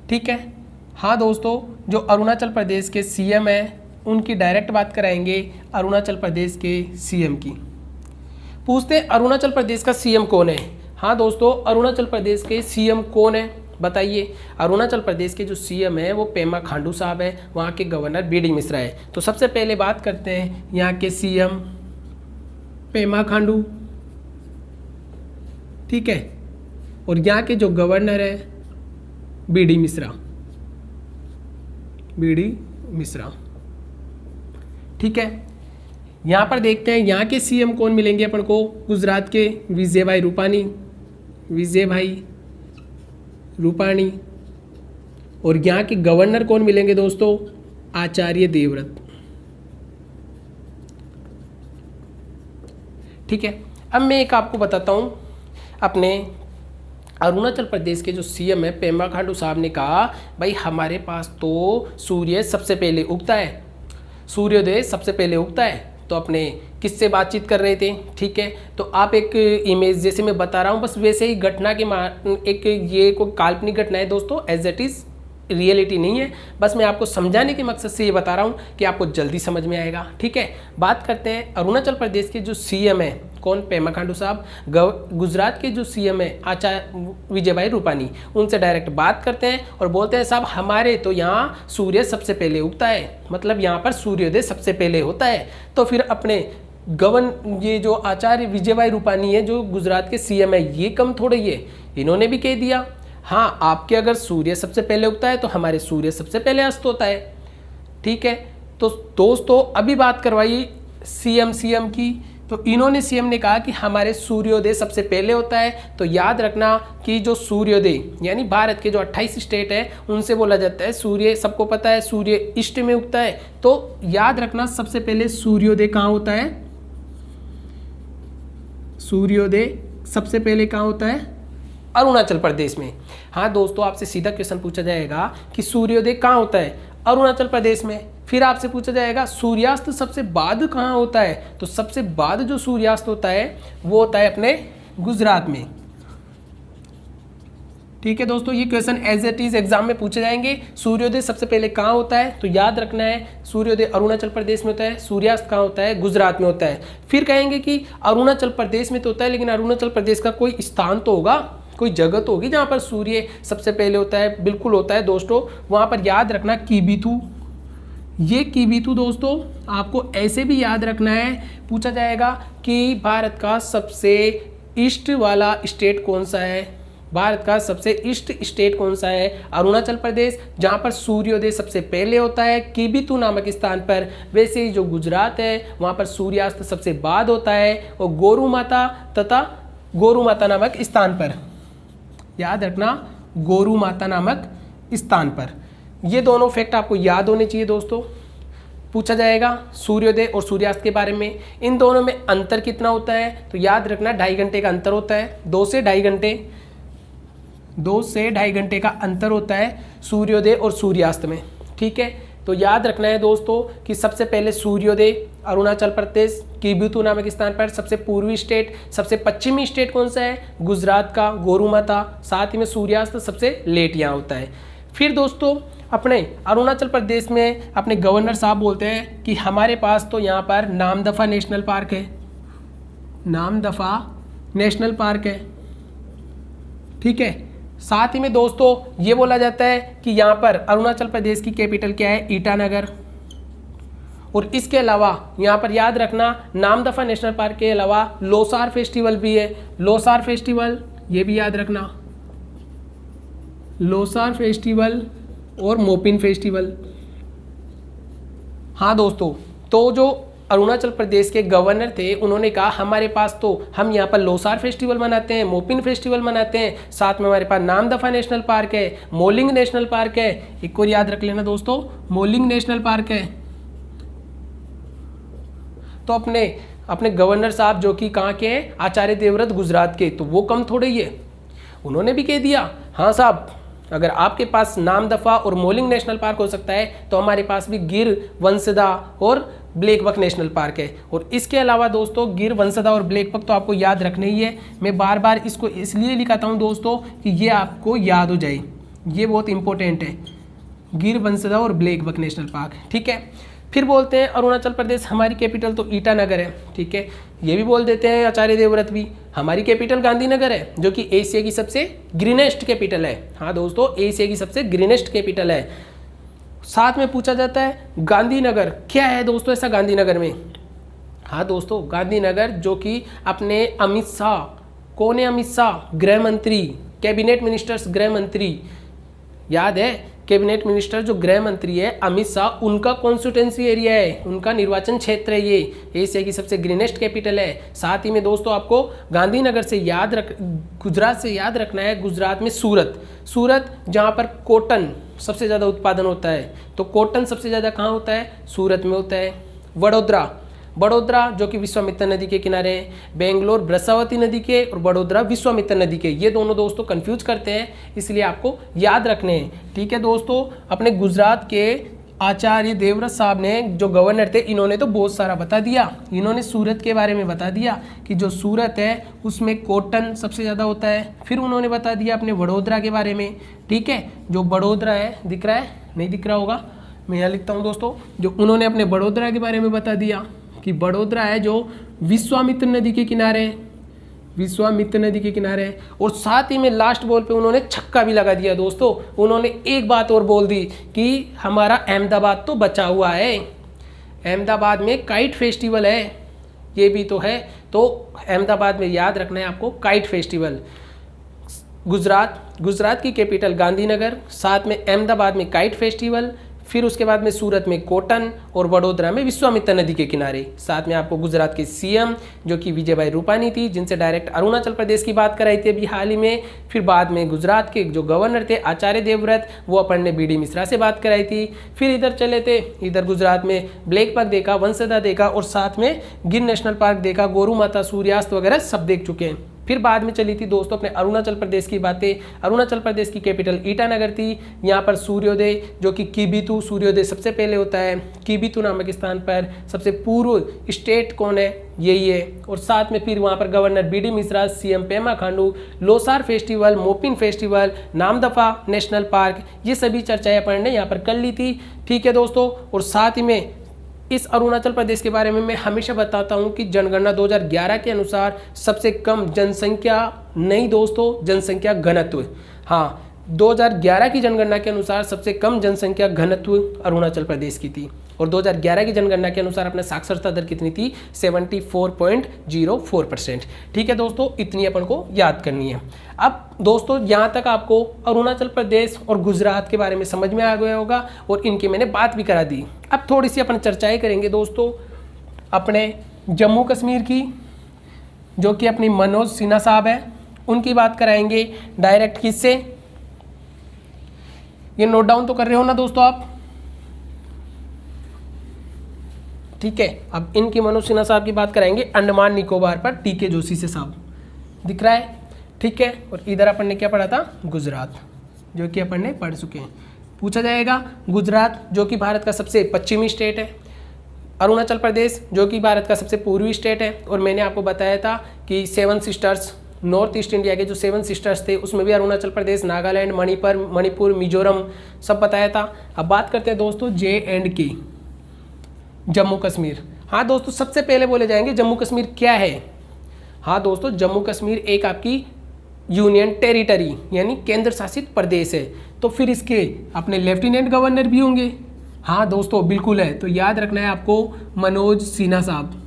ठीक है। हाँ दोस्तों, जो अरुणाचल प्रदेश के सीएम हैं उनकी डायरेक्ट बात कराएंगे अरुणाचल प्रदेश के सीएम की। पूछते हैं अरुणाचल प्रदेश का सीएम कौन है? हाँ दोस्तों, अरुणाचल प्रदेश के सीएम कौन है बताइए? अरुणाचल प्रदेश के जो सीएम है वो पेमा खांडू साहब है, वहाँ के गवर्नर बीडी मिश्रा है। तो सबसे पहले बात करते हैं यहाँ के सीएम पेमा खांडू, ठीक है। और यहाँ के जो गवर्नर है बीडी मिश्रा, ठीक है। यहाँ पर देखते हैं यहाँ के सीएम कौन मिलेंगे अपन को? गुजरात के विजय भाई रूपाणी। और यहाँ के गवर्नर कौन मिलेंगे दोस्तों? आचार्य देवव्रत, ठीक है। अब मैं एक आपको बताता हूँ, अपने अरुणाचल प्रदेश के जो सीएम है पेमा खांडू साहब ने कहा भाई हमारे पास तो सूर्य सबसे पहले उगता है, सूर्योदय सबसे पहले उगता है। तो अपने किससे बातचीत कर रहे थे, ठीक है। तो आप एक इमेज जैसे मैं बता रहा हूँ बस वैसे ही घटना के एक ये कोई काल्पनिक घटना है दोस्तों, एज इट इज़ रियलिटी नहीं है, बस मैं आपको समझाने के मकसद से ये बता रहा हूँ कि आपको जल्दी समझ में आएगा, ठीक है। बात करते हैं अरुणाचल प्रदेश के जो सीएम है कौन? पेमा खांडू साहब गुजरात के जो सीएम है आचार्य विजयभाई रूपानी, उनसे डायरेक्ट बात करते हैं और बोलते हैं साहब हमारे तो यहाँ सूर्य सबसे पहले उगता है, मतलब यहाँ पर सूर्योदय सबसे पहले होता है। तो फिर अपने ये जो आचार्य विजयभाई रूपानी है जो गुजरात के सीएम है, ये कम थोड़े ही है, इन्होंने भी कह दिया हाँ आपके अगर सूर्य सबसे पहले उगता है तो हमारे सूर्य सबसे पहले अस्त होता है। ठीक है, तो दोस्तों अभी बात करवाई सीएम की, तो इन्होंने सीएम ने कहा कि हमारे सूर्योदय सबसे पहले होता है। तो याद रखना कि जो सूर्योदय यानी भारत के जो 28 स्टेट है उनसे बोला जाता है सूर्य, सबको पता है सूर्य ईस्ट में उगता है। तो याद रखना सबसे पहले सूर्योदय कहाँ होता है? सूर्योदय सबसे पहले कहाँ होता है? अरुणाचल प्रदेश में। हाँ दोस्तों, आपसे सीधा क्वेश्चन पूछा जाएगा कि सूर्योदय कहाँ होता है? अरुणाचल प्रदेश में। फिर आपसे पूछा जाएगा सूर्यास्त सबसे बाद कहाँ होता है? तो सबसे बाद जो सूर्यास्त होता है वो होता है अपने गुजरात में। ठीक है दोस्तों, ये question as it is exam में पूछे जाएंगे। सूर्योदय सबसे पहले कहाँ होता है? तो याद रखना है सूर्योदय अरुणाचल प्रदेश में होता है, सूर्यास्त कहाँ होता है? गुजरात में होता है। फिर कहेंगे कि अरुणाचल प्रदेश में तो होता है, लेकिन अरुणाचल प्रदेश का कोई स्थान तो होगा, कोई जगह तो होगी जहाँ पर सूर्य सबसे पहले होता है। बिल्कुल होता है दोस्तों, वहाँ पर याद रखना कीबिथू। ये कीबिथू दोस्तों आपको ऐसे भी याद रखना है, पूछा जाएगा कि भारत का सबसे ईस्ट वाला स्टेट कौन सा है? भारत का सबसे ईस्ट स्टेट कौन सा है? अरुणाचल प्रदेश, जहाँ पर सूर्योदय सबसे पहले होता है कीबिथू नामक स्थान पर। वैसे ही जो गुजरात है वहाँ पर सूर्यास्त सबसे बाद होता है, और गोरू माता नामक स्थान पर, याद रखना गोरू माता नामक स्थान पर। ये दोनों फैक्ट आपको याद होने चाहिए दोस्तों। पूछा जाएगा सूर्योदय और सूर्यास्त के बारे में, इन दोनों में अंतर कितना होता है? तो याद रखना 2.5 घंटे का अंतर होता है, 2 से 2.5 घंटे का अंतर होता है सूर्योदय और सूर्यास्त में। ठीक है, तो याद रखना है दोस्तों कि सबसे पहले सूर्योदय अरुणाचल प्रदेश कीबिथू नामक स्थान पर, सबसे पूर्वी स्टेट, सबसे पश्चिमी स्टेट कौन सा है? गुजरात का गोरू माता। साथ ही में सूर्यास्त सबसे लेट यहाँ होता है। फिर दोस्तों अपने अरुणाचल प्रदेश में अपने गवर्नर साहब बोलते हैं कि हमारे पास तो यहाँ पर नामदफा नेशनल पार्क है, नामदफा नेशनल पार्क है। ठीक है, साथ ही में दोस्तों ये बोला जाता है कि यहाँ पर अरुणाचल प्रदेश की कैपिटल क्या है? ईटानगर। और इसके अलावा यहाँ पर याद रखना नामदफा नेशनल पार्क के अलावा लोसार फेस्टिवल भी है, लोसार फेस्टिवल ये भी याद रखना, लोसार फेस्टिवल और मोपिन फेस्टिवल। हाँ दोस्तों, तो जो अरुणाचल प्रदेश के गवर्नर थे उन्होंने कहा हमारे पास तो हम यहाँ पर लोसार फेस्टिवल मनाते हैं, मोपिन फेस्टिवल मनाते हैं, साथ में हमारे पास नामदफा नेशनल पार्क है, मोलिंग नेशनल पार्क है। एक और याद रख लेना दोस्तों, मोलिंग नेशनल पार्क है। तो अपने गवर्नर साहब जो कि कहाँ के हैं? आचार्य देवव्रत गुजरात के, तो वो कम थोड़े ही है, उन्होंने भी कह दिया हाँ साहब अगर आपके पास नामदफा और मोलिंग नेशनल पार्क हो सकता है तो हमारे पास भी गिर, वंसदा और ब्लैकबक नेशनल पार्क है। और इसके अलावा दोस्तों गिर, वंसदा और ब्लैकबक तो आपको याद रखना ही है। मैं बार बार इसको इसलिए लिखाता हूँ दोस्तों कि ये आपको याद हो जाए, ये बहुत इंपॉर्टेंट है, गिर, वंसदा और ब्लैकबक नेशनल पार्क। ठीक है, फिर बोलते हैं अरुणाचल प्रदेश हमारी कैपिटल तो ईटानगर है। ठीक है, ये भी बोल देते हैं आचार्य देवव्रत भी, हमारी कैपिटल गांधीनगर है जो कि एशिया की सबसे ग्रीनेस्ट कैपिटल है। हाँ दोस्तों, एशिया की सबसे ग्रीनेस्ट कैपिटल है। साथ में पूछा जाता है गांधीनगर क्या है दोस्तों ऐसा गांधीनगर में? हाँ दोस्तों, गांधीनगर जो कि अपने अमित शाह, कौन है अमित शाह? गृह मंत्री, कैबिनेट मिनिस्टर्स, गृह मंत्री, याद है कैबिनेट मिनिस्टर जो गृह मंत्री है अमित शाह, उनका कॉन्स्टिट्यूंसी एरिया है, उनका निर्वाचन क्षेत्र है, ये एशिया की सबसे ग्रीनेस्ट कैपिटल है। साथ ही में दोस्तों आपको गांधीनगर से गुजरात से याद रखना है, गुजरात में सूरत जहाँ पर कॉटन सबसे ज़्यादा उत्पादन होता है, तो कॉटन सबसे ज़्यादा कहाँ होता है? सूरत में होता है। बड़ोदरा जो कि विश्वामित्र नदी के किनारे है, बेंगलोर ब्रसावती नदी के और बड़ोदरा विश्वामित्र नदी के, ये दोनों दोस्तों कंफ्यूज करते हैं, इसलिए आपको याद रखने हैं। ठीक है दोस्तों, अपने गुजरात के आचार्य देवव्रत साहब ने जो गवर्नर थे इन्होंने तो बहुत सारा बता दिया, इन्होंने सूरत के बारे में बता दिया कि जो सूरत है उसमें कॉटन सबसे ज़्यादा होता है। फिर उन्होंने बता दिया अपने वडोदरा के बारे में। ठीक है, जो बड़ोदरा है, दिख रहा है? नहीं दिख रहा होगा, मैं यहाँ लिखता हूँ दोस्तों, जो उन्होंने अपने बड़ोदरा के बारे में बता दिया कि बड़ोदरा है जो विश्वामित्र नदी के किनारे है, विश्वामित्र नदी के किनारे है। और साथ ही में लास्ट बॉल पे उन्होंने छक्का भी लगा दिया दोस्तों। उन्होंने एक बात और बोल दी कि हमारा अहमदाबाद तो बचा हुआ है, अहमदाबाद में काइट फेस्टिवल है, ये भी तो है। तो अहमदाबाद में याद रखना है आपको काइट फेस्टिवल। गुजरात की कैपिटल गांधीनगर, साथ में अहमदाबाद में काइट फेस्टिवल, फिर उसके बाद में सूरत में कॉटन और वडोदरा में विश्वामित्र नदी के किनारे। साथ में आपको गुजरात के सीएम जो कि विजय भाई रूपानी थी, जिनसे डायरेक्ट अरुणाचल प्रदेश की बात कराई थी अभी हाल ही में। फिर बाद में गुजरात के जो गवर्नर थे आचार्य देवव्रत, वो अपन ने बीडी मिश्रा से बात कराई थी। फिर इधर चले थे, इधर गुजरात में ब्लैक बक देखा, वंसदा देखा और साथ में गिर नेशनल पार्क देखा, गोरू माता, सूर्यास्त वगैरह सब देख चुके हैं। फिर बाद में चली थी दोस्तों अपने अरुणाचल प्रदेश की बातें। अरुणाचल प्रदेश की कैपिटल ईटानगर थी। यहाँ पर सूर्योदय जो कि किबिथु सूर्योदय सबसे पहले होता है। किबिथु नामक स्थान पर सबसे पूर्व स्टेट कौन है, यही है। और साथ में फिर वहाँ पर governor B D Mishra, CM Pema Khandu, Losar festival, Mopin festival, Namdapha national park, ये सभी चर्चाएं अपन ने यहाँ पर कर ली थी। ठीक है दोस्तों। और साथ ही में इस अरुणाचल प्रदेश के बारे में मैं हमेशा बताता हूं कि जनगणना 2011 के अनुसार सबसे कम जनसंख्या, नहीं दोस्तों, जनसंख्या घनत्व, हाँ 2011 की जनगणना के अनुसार सबसे कम जनसंख्या घनत्व अरुणाचल प्रदेश की थी। और 2011 की जनगणना के अनुसार अपना साक्षरता दर कितनी थी, 74.04%। ठीक है दोस्तों, इतनी अपन को याद करनी है। अब दोस्तों यहाँ तक आपको अरुणाचल प्रदेश और गुजरात के बारे में समझ में आ गया होगा और इनकी मैंने बात भी करा दी। अब थोड़ी सी अपन चर्चाएं करेंगे दोस्तों अपने जम्मू कश्मीर की, जो कि अपनी मनोज सिन्हा साहब है, उनकी बात कराएंगे डायरेक्ट। किससे, ये नोट डाउन तो कर रहे हो ना दोस्तों आप, ठीक है। अब इनकी मनोज सिन्हा साहब की बात कराएंगे अंडमान निकोबार पर टीके जोशी से साहब, दिख रहा है, ठीक है। और इधर अपन ने क्या पढ़ा था, गुजरात, जो कि अपन ने पढ़ चुके हैं। पूछा जाएगा गुजरात जो कि भारत का सबसे पश्चिमी स्टेट है, अरुणाचल प्रदेश जो कि भारत का सबसे पूर्वी स्टेट है। और मैंने आपको बताया था कि 7 सिस्टर्स, नॉर्थ ईस्ट इंडिया के जो 7 सिस्टर्स थे उसमें भी अरुणाचल प्रदेश, नागालैंड, मणिपुर, मिजोरम सब बताया था। अब बात करते हैं दोस्तों J&K, जम्मू कश्मीर। हाँ दोस्तों, सबसे पहले बोले जाएंगे जम्मू कश्मीर क्या है। हाँ दोस्तों, जम्मू कश्मीर एक आपकी यूनियन टेरिटरी यानी केंद्र शासित प्रदेश है। तो फिर इसके अपने लेफ्टिनेंट गवर्नर भी होंगे। हाँ दोस्तों बिल्कुल है, तो याद रखना है आपको मनोज सिन्हा साहब।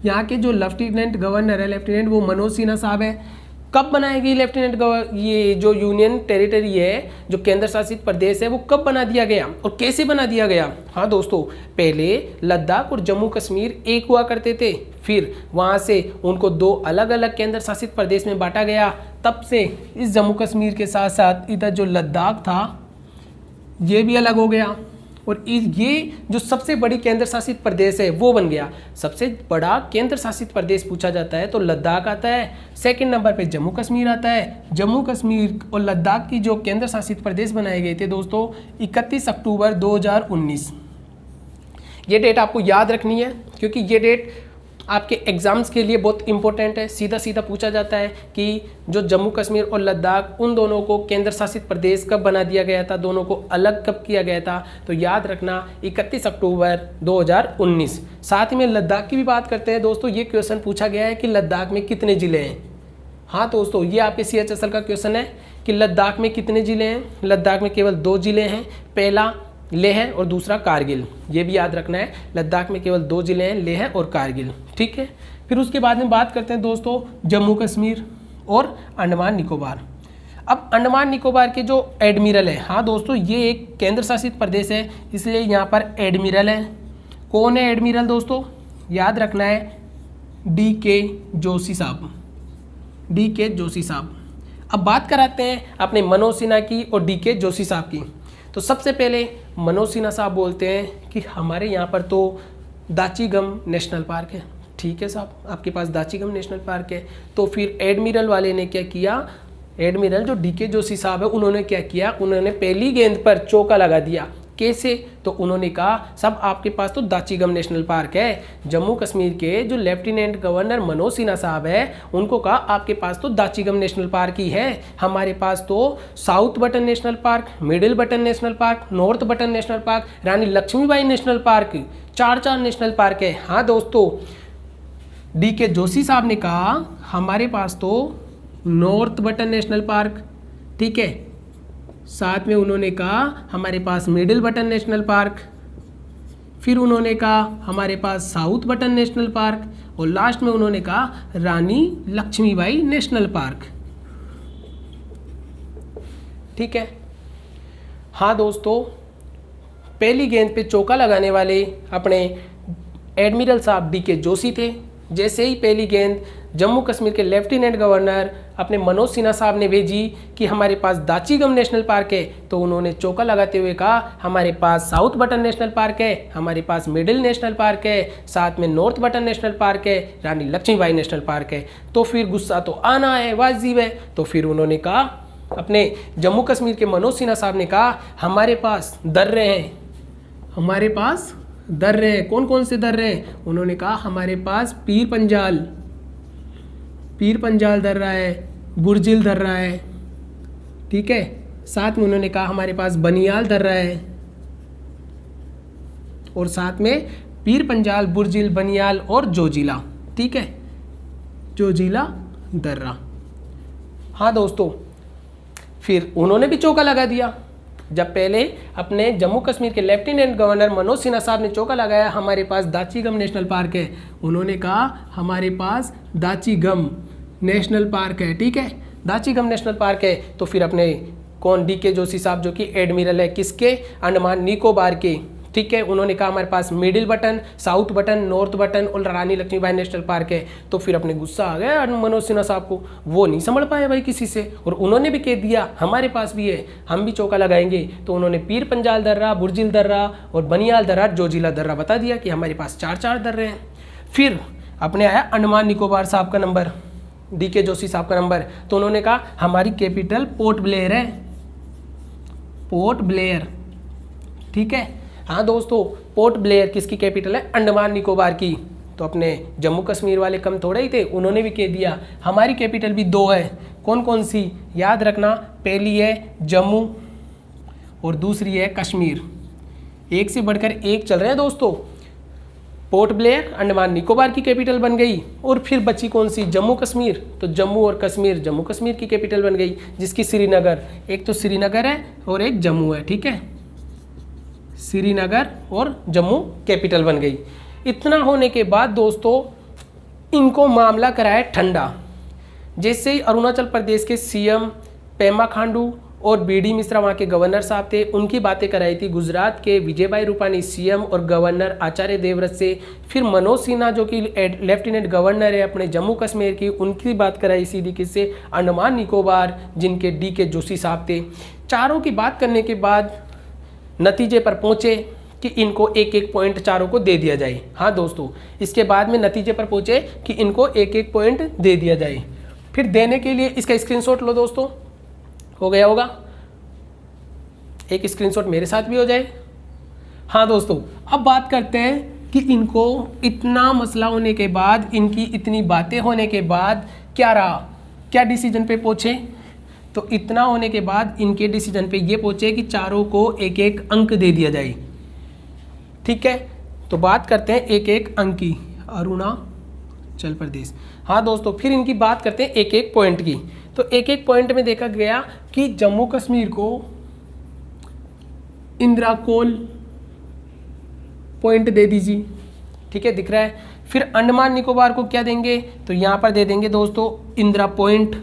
यहाँ के जो लेफ्टिनेंट गवर्नर है, लेफ्टिनेंट, वो मनोज सिन्हा साहब है। कब बनाएगी लेफ्टिनेंट गवर्नर, ये जो यूनियन टेरिटरी है, जो केंद्र शासित प्रदेश है, वो कब बना दिया गया और कैसे बना दिया गया। हाँ दोस्तों, पहले लद्दाख और जम्मू कश्मीर एक हुआ करते थे, फिर वहाँ से उनको 2 अलग अलग केंद्र शासित प्रदेश में बांटा गया। तब से इस जम्मू कश्मीर के साथ साथ इधर जो लद्दाख था ये भी अलग हो गया और ये जो सबसे बड़ी केंद्र शासित प्रदेश है वो बन गया। सबसे बड़ा केंद्र शासित प्रदेश पूछा जाता है तो लद्दाख आता है, सेकंड नंबर पे जम्मू कश्मीर आता है। जम्मू कश्मीर और लद्दाख की जो केंद्र शासित प्रदेश बनाए गए थे दोस्तों 31 अक्टूबर 2019। ये डेट आपको याद रखनी है क्योंकि ये डेट आपके एग्जाम्स के लिए बहुत इंपॉर्टेंट है। सीधा सीधा पूछा जाता है कि जो जम्मू कश्मीर और लद्दाख, उन दोनों को केंद्र शासित प्रदेश कब बना दिया गया था, दोनों को अलग कब किया गया था। तो याद रखना 31 अक्टूबर 2019। साथ ही में लद्दाख की भी बात करते हैं दोस्तों। ये क्वेश्चन पूछा गया है कि लद्दाख में कितने ज़िले हैं। हाँ दोस्तों, ये आपके CHSL का क्वेश्चन है कि लद्दाख में कितने ज़िले हैं। लद्दाख में केवल 2 ज़िले हैं, पहला लेह है और दूसरा कारगिल। ये भी याद रखना है, लद्दाख में केवल 2 ज़िले हैं, लेह और कारगिल, ठीक है। फिर उसके बाद में बात करते हैं दोस्तों जम्मू कश्मीर और अंडमान निकोबार। अब अंडमान निकोबार के जो एडमिरल है, हाँ दोस्तों, ये एक केंद्र शासित प्रदेश है, इसलिए यहाँ पर एडमिरल है। कौन है एडमिरल दोस्तों, याद रखना है DK जोशी साहब, DK जोशी साहब। अब बात कराते हैं अपने मनोज सिन्हा की और DK जोशी साहब की। तो सबसे पहले मनोज सिन्हा साहब बोलते हैं कि हमारे यहाँ पर तो दाचीगम नेशनल पार्क है। ठीक है साहब, आपके पास दाचीगम नेशनल पार्क है। तो फिर एडमिरल वाले ने क्या किया, एडमिरल जो DK जोशी साहब है, उन्होंने क्या किया, उन्होंने पहली गेंद पर चौका लगा दिया। कैसे? तो उन्होंने कहा सब आपके पास तो दाचीगम नेशनल पार्क है। जम्मू कश्मीर के जो लेफ्टिनेंट गवर्नर मनोज सिन्हा साहब है उनको कहा आपके पास तो दाचीगम नेशनल पार्क ही है, हमारे पास तो South Button National Park, Middle Button National Park, North Button National Park, Rani Lakshmibai National Park, 4 national park है। हाँ दोस्तों, DK जोशी साहब ने कहा हमारे पास तो नॉर्थ बटन नेशनल पार्क, ठीक है, साथ में उन्होंने कहा हमारे पास मिडिल बटन नेशनल पार्क, फिर उन्होंने कहा हमारे पास साउथ बटन नेशनल पार्क और लास्ट में उन्होंने कहा रानी लक्ष्मीबाई नेशनल पार्क। ठीक है। हाँ दोस्तों, पहली गेंद पे चौका लगाने वाले अपने एडमिरल साहब DK जोशी थे। जैसे ही पहली गेंद जम्मू कश्मीर के लेफ्टिनेंट गवर्नर अपने मनोज सिन्हा साहब ने भेजी कि हमारे पास दाचीगम नेशनल पार्क है, तो उन्होंने चौका लगाते हुए कहा हमारे पास साउथ बटन नेशनल पार्क है, हमारे पास मिडिल नेशनल पार्क है, साथ में नॉर्थ बटन नेशनल पार्क है, रानी लक्ष्मीबाई नेशनल पार्क है। तो फिर गुस्सा तो आना है, वाजिब है। तो फिर उन्होंने कहा, अपने जम्मू कश्मीर के मनोज सिन्हा साहब ने कहा हमारे पास दर्रे हैं, हमारे पास दर्रे हैं। कौन कौन से दर्रे हैं? उन्होंने कहा हमारे पास पीर पंजाल दर्रा है, बुर्जिल दर्रा है, ठीक है। साथ में उन्होंने कहा हमारे पास बनियाल दर्रा है और साथ में पीर पंजाल, बुर्जिल, बनियाल और जोजिला, ठीक है, जोजिला दर्रा। हाँ दोस्तों, फिर उन्होंने भी चौका लगा दिया। जब पहले अपने जम्मू कश्मीर के लेफ्टिनेंट गवर्नर मनोज सिन्हा साहब ने चौका लगाया हमारे पास दाचीगम नेशनल पार्क है, उन्होंने कहा हमारे पास दाचीगम नेशनल पार्क है, ठीक है, दाचीगम नेशनल पार्क है। तो फिर अपने कौन DK जोशी साहब जो कि एडमिरल है किसके? अंडमान निकोबार के, ठीक है, उन्होंने कहा हमारे पास Middle Button, South Button, North Button और रानी लक्ष्मीबाई नेशनल पार्क है। तो फिर अपने गुस्सा आ गया मनोज सिन्हा साहब को, वो नहीं समझ पाए भाई किसी से, और उन्होंने भी कह दिया हमारे पास भी है, हम भी चौका लगाएंगे। तो उन्होंने पीर पंजाल दर्रा, बुर्जिल दर्रा और बनियाल दर्रा, जोजिला दर्रा बता दिया कि हमारे पास 4 दर्रे हैं। फिर अपने आया अंडमान निकोबार साहब का नंबर, DK जोशी साहब का नंबर। तो उन्होंने कहा हमारी कैपिटल पोर्ट ब्लेयर है, पोर्ट ब्लेयर, ठीक है। हाँ दोस्तों, पोर्ट ब्लेयर किसकी कैपिटल है? अंडमान निकोबार की। तो अपने जम्मू कश्मीर वाले कम थोड़े ही थे, उन्होंने भी कह दिया हमारी कैपिटल भी 2 है। कौन कौन सी? याद रखना, पहली है जम्मू और दूसरी है कश्मीर, एक से बढ़कर एक चल रहे हैं दोस्तों। पोर्ट ब्लेयर अंडमान निकोबार की कैपिटल बन गई, और फिर बची कौन सी? जम्मू कश्मीर। तो जम्मू और कश्मीर जम्मू कश्मीर की कैपिटल बन गई, जिसकी श्रीनगर, एक तो श्रीनगर है और एक जम्मू है, ठीक है, श्रीनगर और जम्मू कैपिटल बन गई। इतना होने के बाद दोस्तों इनको मामला कराया ठंडा। जैसे ही अरुणाचल प्रदेश के CM पेमा खांडू और BD मिश्रा वहाँ के गवर्नर साहब थे, उनकी बातें कराई थी गुजरात के विजयभाई रूपानी CM और गवर्नर आचार्य देवव्रत से। फिर मनोज सिन्हा जो कि लेफ्टिनेंट गवर्नर है अपने जम्मू कश्मीर की, उनकी बात कराई सीधी किससे? अंडमान निकोबार, जिनके DK जोशी साहब थे। चारों की बात करने के बाद नतीजे पर पहुँचे कि इनको 1-1 पॉइंट चारों को दे दिया जाए। हाँ दोस्तों, इसके बाद में नतीजे पर पहुँचे कि इनको 1-1 पॉइंट दे दिया जाए। फिर देने के लिए इसका स्क्रीनशॉट लो दोस्तों, हो गया होगा, एक स्क्रीनशॉट मेरे साथ भी हो जाए। हाँ दोस्तों, अब बात करते हैं कि इनको इतना मसला होने के बाद, इनकी इतनी बातें होने के बाद क्या रहा, क्या डिसीजन पे पहुँचे? तो इतना होने के बाद इनके डिसीजन पे ये पहुँचे कि चारों को 1-1 अंक दे दिया जाए, ठीक है। तो बात करते हैं 1-1 अंक की, अरुणाचल प्रदेश। हाँ दोस्तों, फिर इनकी बात करते हैं 1-1 पॉइंट की। तो 1-1 पॉइंट में देखा गया कि जम्मू कश्मीर को इंदिरा कोल पॉइंट दे दीजिए, ठीक है, दिख रहा है। फिर अंडमान निकोबार को क्या देंगे? तो यहाँ पर दे देंगे दोस्तों इंदिरा पॉइंट।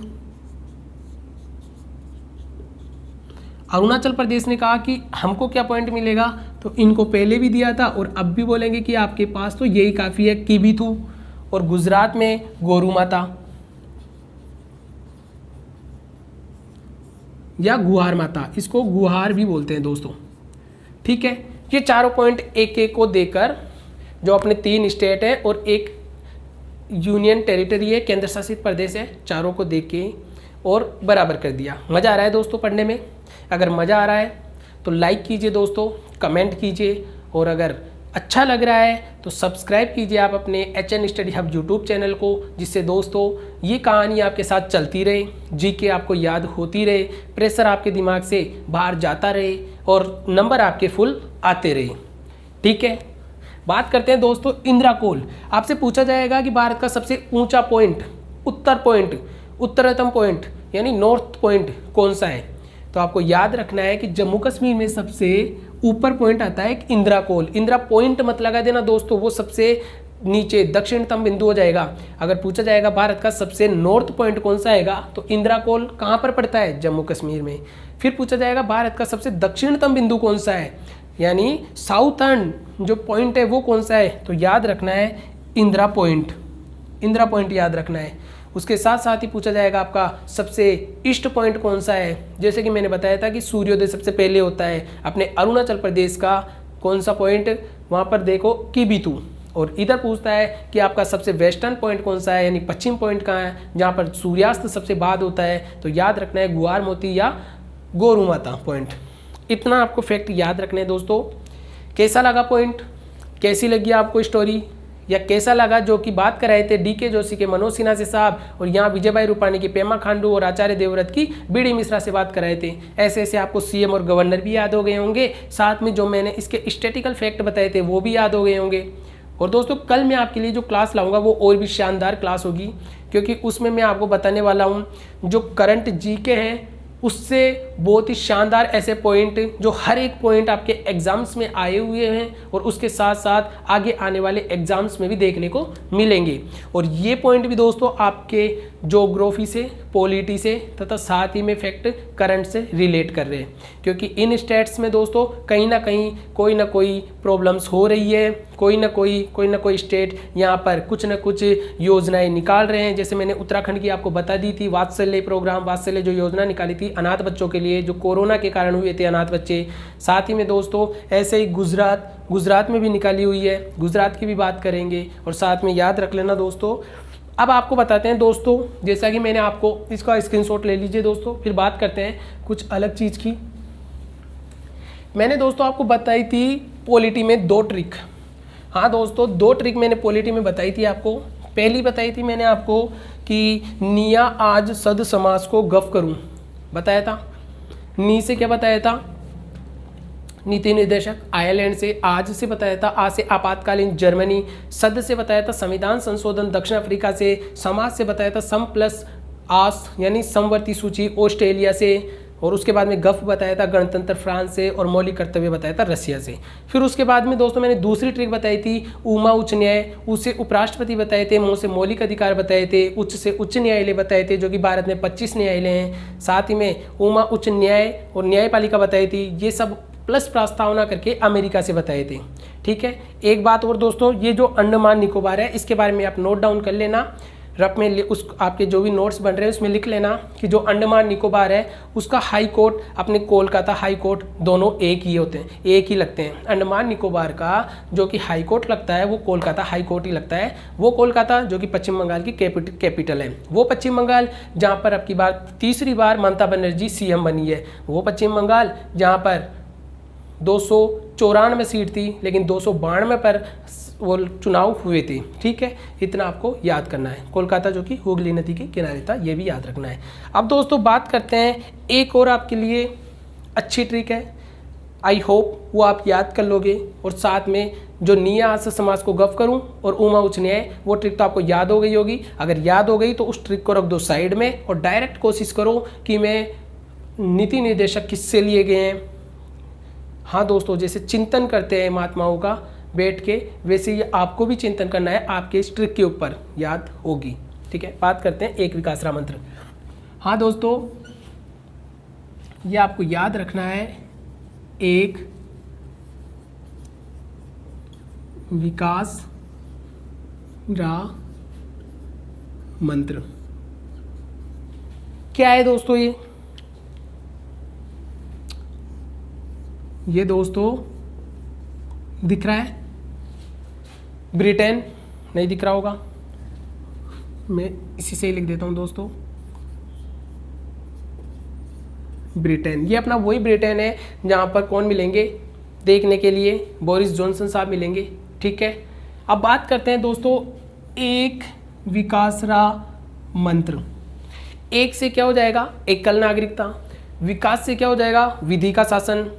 अरुणाचल प्रदेश ने कहा कि हमको क्या पॉइंट मिलेगा? तो इनको पहले भी दिया था और अब भी बोलेंगे कि आपके पास तो यही काफ़ी है, किबिथू। और गुजरात में गोरू माता या गुहार माता, इसको गुहार भी बोलते हैं दोस्तों, ठीक है। ये चारों पॉइंट 1-1 को देकर जो अपने 3 स्टेट है और एक यूनियन टेरिटरी है, केंद्र शासित प्रदेश है, चारों को देख के और बराबर कर दिया। मज़ा आ रहा है दोस्तों पढ़ने में? अगर मज़ा आ रहा है तो लाइक कीजिए दोस्तों, कमेंट कीजिए, और अगर अच्छा लग रहा है तो सब्सक्राइब कीजिए आप अपने HN study hub YouTube channel को, जिससे दोस्तों ये कहानी आपके साथ चलती रहे, जीके आपको याद होती रहे, प्रेशर आपके दिमाग से बाहर जाता रहे और नंबर आपके फुल आते रहे। ठीक है, बात करते हैं दोस्तों इंद्राकोल। आपसे पूछा जाएगा कि भारत का सबसे ऊंचा पॉइंट, उत्तरतम पॉइंट यानी नॉर्थ पॉइंट कौन सा है? तो आपको याद रखना है कि जम्मू कश्मीर में सबसे ऊपर पॉइंट आता है एक इंद्राकोल। इंदिरा पॉइंट मत लगा देना दोस्तों, वो सबसे नीचे दक्षिणतम बिंदु हो जाएगा। अगर पूछा जाएगा भारत का सबसे नॉर्थ पॉइंट कौन सा आएगा, तो इंद्राकोल कहाँ पर पड़ता है? जम्मू कश्मीर में। फिर पूछा जाएगा भारत का सबसे दक्षिणतम बिंदु कौन सा है, यानी साउथर्न जो पॉइंट है वो कौन सा है? तो याद रखना है इंदिरा पॉइंट याद रखना है। उसके साथ साथ ही पूछा जाएगा आपका सबसे ईस्ट पॉइंट कौन सा है। जैसे कि मैंने बताया था कि सूर्योदय सबसे पहले होता है अपने अरुणाचल प्रदेश का कौन सा पॉइंट, वहाँ पर देखो किबिथू। और इधर पूछता है कि आपका सबसे वेस्टर्न पॉइंट कौन सा है, यानी पश्चिम पॉइंट कहाँ है, जहाँ पर सूर्यास्त सबसे बाद होता है। तो याद रखना है गुआर मोती या गोरू माता पॉइंट। इतना आपको फैक्ट याद रखने हैं दोस्तों। कैसा लगा पॉइंट, कैसी लगी आपको स्टोरी, या कैसा लगा जो कि बात कर रहे थे DK जोशी के मनोज सिन्हा से साहब, और यहाँ विजय भाई रूपाणी की पेमा खांडू और आचार्य देवव्रत की BD मिश्रा से बात कर रहे थे। ऐसे ऐसे आपको CM और गवर्नर भी याद हो गए होंगे, साथ में जो मैंने इसके स्टैटिकल फैक्ट बताए थे वो भी याद हो गए होंगे। और दोस्तों कल मैं आपके लिए जो क्लास लाऊंगा वो और भी शानदार क्लास होगी, क्योंकि उसमें मैं आपको बताने वाला हूँ जो करंट GK है उससे बहुत ही शानदार ऐसे पॉइंट जो हर एक पॉइंट आपके एग्जाम्स में आए हुए हैं और उसके साथ साथ आगे आने वाले एग्जाम्स में भी देखने को मिलेंगे। और ये पॉइंट भी दोस्तों आपके ज्योग्राफी से, पॉलिटी से तथा साथ ही में फैक्ट करंट से रिलेट कर रहे हैं, क्योंकि इन स्टेट्स में दोस्तों कहीं ना कहीं कोई ना कोई प्रॉब्लम्स हो रही है, कोई ना कोई स्टेट यहाँ पर कुछ ना कुछ योजनाएं निकाल रहे हैं। जैसे मैंने उत्तराखंड की आपको बता दी थी, वात्सल्य प्रोग्राम, वात्सल्य जो योजना निकाली थी अनाथ बच्चों के लिए, जो कोरोना के कारण हुए थे अनाथ बच्चे। साथ ही में दोस्तों ऐसे ही गुजरात में भी निकाली हुई है, गुजरात की भी बात करेंगे। और साथ में याद रख लेना दोस्तों। अब आपको बताते हैं दोस्तों, जैसा कि मैंने आपको इसका स्क्रीनशॉट ले लीजिए दोस्तों, फिर बात करते हैं कुछ अलग चीज़ की। मैंने दोस्तों आपको बताई थी पॉलिटी में 2 ट्रिक। हाँ दोस्तों 2 ट्रिक मैंने पॉलिटी में बताई थी आपको। पहली बताई थी मैंने आपको कि निया आज सद समास को गफ करूं, बताया था। नी से क्या बताया था? नीति निर्देशक। आयरलैंड से आज से बताया था, आ से आपातकालीन जर्मनी। सद से बताया था संविधान संशोधन दक्षिण अफ्रीका से। समाज से बताया था सम प्लस आस यानी समवर्ती सूची ऑस्ट्रेलिया से। और उसके बाद में गफ बताया था गणतंत्र फ्रांस से। और मौलिक कर्तव्य बताया था रसिया से। फिर उसके बाद में दोस्तों मैंने दूसरी ट्रिक बताई थी उमा उच्च न्याय। उससे उपराष्ट्रपति बताए थे, मो से मौलिक अधिकार बताए थे, उच्च से उच्च न्यायालय बताए थे, जो कि भारत में 25 न्यायालय हैं। साथ ही में उमा उच्च न्याय और न्यायपालिका बताई थी। ये सब प्लस प्रस्तावना करके अमेरिका से बताए थे। ठीक है, एक बात और दोस्तों, ये जो अंडमान निकोबार है इसके बारे में आप नोट डाउन कर लेना, रफ में उस आपके जो भी नोट्स बन रहे हैं उसमें लिख लेना कि जो अंडमान निकोबार है उसका हाई कोर्ट अपने कोलकाता हाई कोर्ट दोनों एक ही होते हैं, एक ही लगते हैं। अंडमान निकोबार का जो कि हाई कोर्ट लगता है वो कोलकाता हाई कोर्ट ही लगता है। वो कोलकाता जो कि पश्चिम बंगाल की कैपिटल है, वो पश्चिम बंगाल जहाँ पर अब की बार तीसरी बार ममता बनर्जी CM बनी है, वो पश्चिम बंगाल जहाँ पर 294 सीट थी लेकिन 292 पर वो चुनाव हुए थे। ठीक है, इतना आपको याद करना है। कोलकाता जो कि हुगली नदी के किनारे था, ये भी याद रखना है। अब दोस्तों बात करते हैं एक और आपके लिए अच्छी ट्रिक है, आई होप वो आप याद कर लोगे। और साथ में जो निया आज समाज को गफ करूं और उमा उच्च न्याय, वो ट्रिक तो आपको याद हो गई होगी। अगर याद हो गई तो उस ट्रिक को रख दो साइड में और डायरेक्ट कोशिश करो कि मैं नीति निर्देशक किससे लिए गए हैं। हाँ दोस्तों, जैसे चिंतन करते हैं महात्माओं का बैठ के, वैसे ये आपको भी चिंतन करना है, आपके इस ट्रिक के ऊपर याद होगी। ठीक है, बात करते हैं एक विकास राह मंत्र। हाँ दोस्तों, ये आपको याद रखना है, एक विकास राह मंत्र क्या है दोस्तों? ये दोस्तों दिख रहा है, ब्रिटेन नहीं दिख रहा होगा, मैं इसी से ही लिख देता हूं दोस्तों। ब्रिटेन। ये अपना वही ब्रिटेन है जहाँ पर कौन मिलेंगे देखने के लिए, बोरिस जॉनसन साहब मिलेंगे। ठीक है, अब बात करते हैं दोस्तों एक विकासरा मंत्र। एक से क्या हो जाएगा, एकल नागरिकता। विकास से क्या हो जाएगा, विधि का शासन।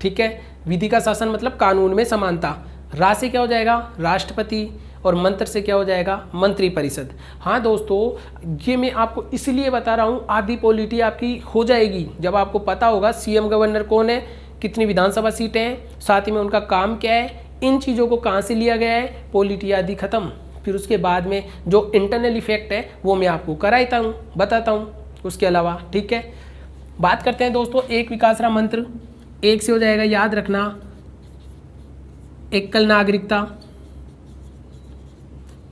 ठीक है, विधि का शासन मतलब कानून में समानता। रा से क्या हो जाएगा, राष्ट्रपति। और मंत्र से क्या हो जाएगा, मंत्रिपरिषद। हाँ दोस्तों, ये मैं आपको इसलिए बता रहा हूँ, आधी पॉलिटी आपकी हो जाएगी जब आपको पता होगा सीएम गवर्नर कौन है, कितनी विधानसभा सीटें हैं, साथ ही में उनका काम क्या है, इन चीज़ों को कहाँ से लिया गया है, पॉलिटी आदि खत्म। फिर उसके बाद में जो इंटरनल इफेक्ट है वो मैं आपको कराता हूँ, बताता हूँ उसके अलावा। ठीक है, बात करते हैं दोस्तों एक विकासरा मंत्र। एक से हो जाएगा, याद रखना, एकल नागरिकता।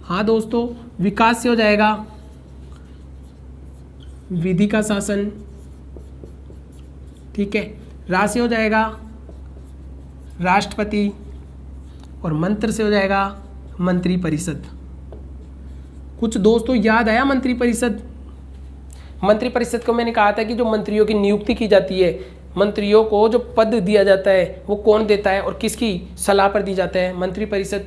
हाँ दोस्तों, विकास से हो जाएगा विधि का शासन। ठीक है, रा से हो जाएगा राष्ट्रपति। और मंत्र से हो जाएगा मंत्रिपरिषद। कुछ दोस्तों याद आया मंत्रिपरिषद? मंत्रिपरिषद को मैंने कहा था कि जो मंत्रियों की नियुक्ति की जाती है, मंत्रियों को जो पद दिया जाता है वो कौन देता है और किसकी सलाह पर दी जाता है, मंत्रिपरिषद।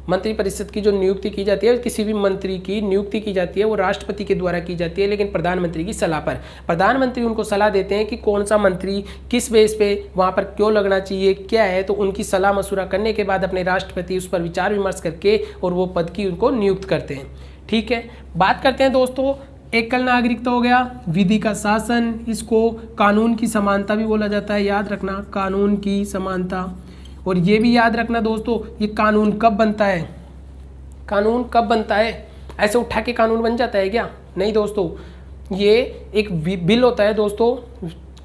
मंत्रिपरिषद की जो नियुक्ति की जाती है, किसी भी मंत्री की नियुक्ति की जाती है वो राष्ट्रपति के द्वारा की जाती है, लेकिन प्रधानमंत्री की सलाह पर। प्रधानमंत्री उनको सलाह देते हैं कि कौन सा मंत्री किस बेस पे वहाँ पर क्यों लगना चाहिए, क्या है, तो उनकी सलाह मशुरा करने के बाद अपने राष्ट्रपति उस पर विचार विमर्श करके और वो पद की उनको नियुक्त करते हैं। ठीक है, बात करते हैं दोस्तों एकल नागरिकता हो गया, विधि का शासन, इसको कानून की समानता भी बोला जाता है, याद रखना, कानून की समानता। और ये भी याद रखना दोस्तों, ये कानून कब बनता है, कानून कब बनता है, ऐसे उठा के कानून बन जाता है क्या? नहीं दोस्तों, ये एक बिल होता है दोस्तों,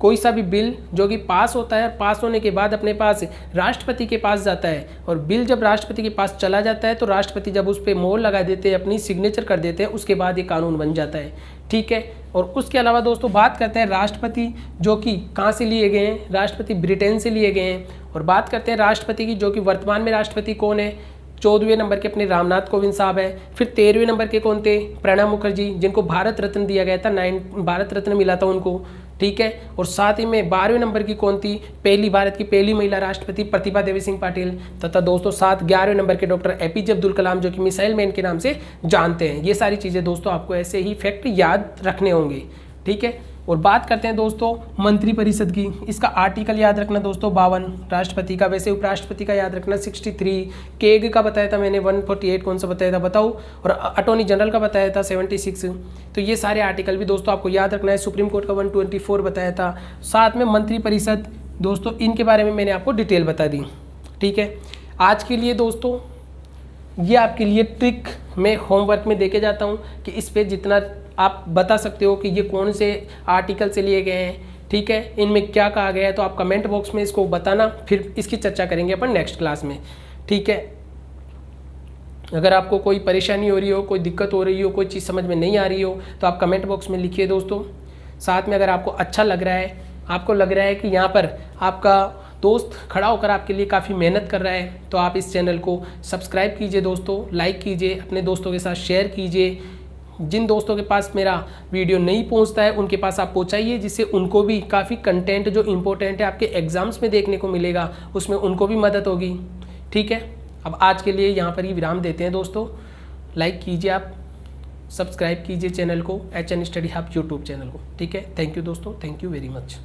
कोई सा भी बिल जो कि पास होता है, पास होने के बाद अपने पास राष्ट्रपति के पास जाता है, और बिल जब राष्ट्रपति के पास चला जाता है तो राष्ट्रपति जब उस पर मोहर लगा देते हैं, अपनी सिग्नेचर कर देते हैं, उसके बाद ये कानून बन जाता है। ठीक है, और उसके अलावा दोस्तों बात करते हैं राष्ट्रपति जो कि कहाँ से लिए गए हैं, राष्ट्रपति ब्रिटेन से लिए गए हैं। और बात करते हैं राष्ट्रपति की, जो कि वर्तमान में राष्ट्रपति कौन है, 14वें नंबर के अपने रामनाथ कोविंद साहब है। फिर 13वें नंबर के कौन थे, प्रणब मुखर्जी, जिनको भारत रत्न दिया गया था, भारत रत्न मिला था उनको। ठीक है, और साथ ही में 12वें नंबर की कौन थी, भारत की पहली महिला राष्ट्रपति प्रतिभा देवी सिंह पाटिल। तथा दोस्तों 11वें नंबर के डॉक्टर एपीजे अब्दुल कलाम, जो कि मिसाइल मैन के नाम से जानते हैं। ये सारी चीज़ें दोस्तों आपको ऐसे ही फैक्ट याद रखने होंगे। ठीक है, और बात करते हैं दोस्तों मंत्रिपरिषद की। इसका आर्टिकल याद रखना दोस्तों 52, राष्ट्रपति का। वैसे उपराष्ट्रपति का याद रखना 63, केग का बताया था मैंने 148, कौन सा बताया था बताओ, और अटॉर्नी जनरल का बताया था 76। तो ये सारे आर्टिकल भी दोस्तों आपको याद रखना है। सुप्रीम कोर्ट का 124 बताया था। साथ में मंत्रिपरिषद दोस्तों, इनके बारे में मैंने आपको डिटेल बता दी। ठीक है, आज के लिए दोस्तों ये आपके लिए ट्रिक मैं होमवर्क में देके जाता हूँ कि इस पे जितना आप बता सकते हो कि ये कौन से आर्टिकल से लिए गए हैं। ठीक है, इनमें क्या कहा गया है, तो आप कमेंट बॉक्स में इसको बताना, फिर इसकी चर्चा करेंगे अपन नेक्स्ट क्लास में। ठीक है, अगर आपको कोई परेशानी हो रही हो, कोई दिक्कत हो रही हो, कोई चीज़ समझ में नहीं आ रही हो, तो आप कमेंट बॉक्स में लिखिए दोस्तों। साथ में अगर आपको अच्छा लग रहा है, आपको लग रहा है कि यहाँ पर आपका दोस्त खड़ा होकर आपके लिए काफ़ी मेहनत कर रहा है, तो आप इस चैनल को सब्सक्राइब कीजिए दोस्तों, लाइक कीजिए, अपने दोस्तों के साथ शेयर कीजिए। जिन दोस्तों के पास मेरा वीडियो नहीं पहुंचता है उनके पास आप पहुंचाइए, जिससे उनको भी काफ़ी कंटेंट जो इम्पोर्टेंट है आपके एग्जाम्स में देखने को मिलेगा, उसमें उनको भी मदद होगी। ठीक है, अब आज के लिए यहाँ पर ही विराम देते हैं दोस्तों। लाइक कीजिए, आप सब्सक्राइब कीजिए चैनल को, HN study hub YouTube channel को। ठीक है, थैंक यू दोस्तों, थैंक यू वेरी मच।